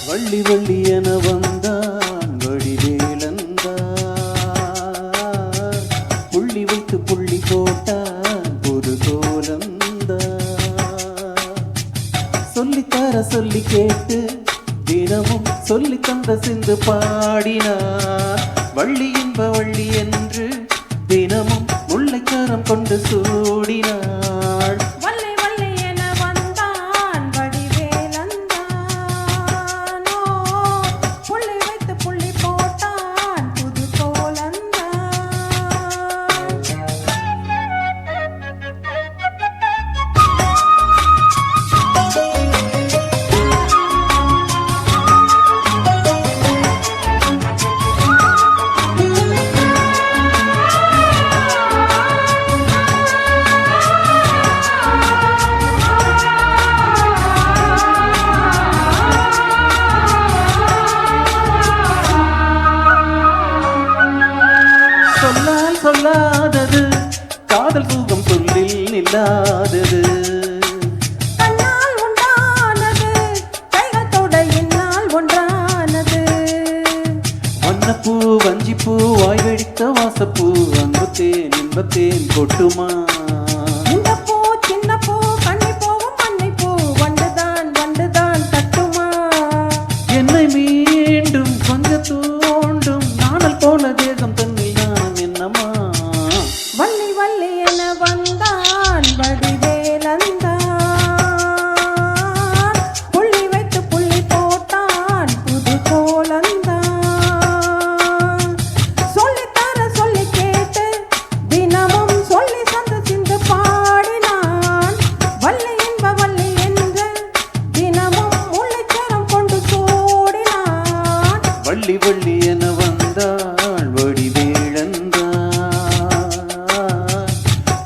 வள்ளி வள்ளி என வந்தான் வடிவேலந்தான், புள்ளி வைத்து புள்ளி போட்டான் புது கோலந்தான். சொல்லித்தர சொல்லி கேட்டு தினமும் சொல்லி தந்த சிந்து பாடினார். வள்ளி என்ப வள்ளி என்று தினமும் முல்லைக்காரம் கொண்டு சூடினாள். சொல்லால் சொல்லாதது காதல் பூகம் சொல்லில் இல்லாதது. கண்ணால் உண்டானது கைகள் தொட என்னால் ஒன்றானது. வண்ணப்பூ வஞ்சிப்பூ வாய் வெடித்த வாசப்பூ அன்பத்தேன் இன்பத்தேன் கொட்டுமா. இந்த பூ சின்ன பூ கண்ணி போகும் மண்ணை பூ வண்டுதான் வண்டுதான் தட்டுமா. என்னை மீண்டும் கொஞ்ச தோண்டும் நாணல் போல தேகம் தன்னில் நான் என்னமா. வள்ளி வள்ளி என வந்தான் வடிவேலந்தான், புள்ளி வைத்து புள்ளி போட்டான் புது கோலந்தான். சொல்லித்தர சொல்லி கேட்டு தினமும் சொல்லி சந்த சிந்து பாடினான். வள்ளி என்ப வள்ளி என்று தினமும் முல்லைச்சரம் கொண்டு சூடினான். வள்ளி வள்ளி என வந்தாள் வடிவேலந்தான்,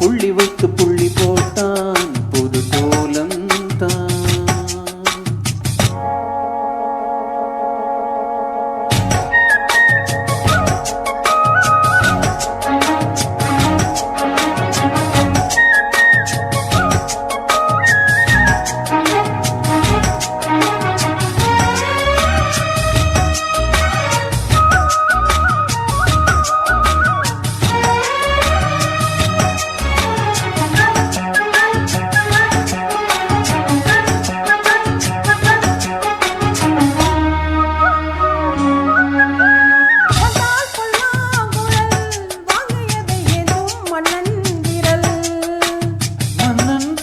புள்ளி வைத்து புள்ளி போட்டான் புது கோலந்தான்.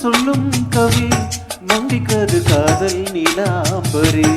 சொல்லும் கவி மங்கிக்கது காதல் நீலாம்பரே.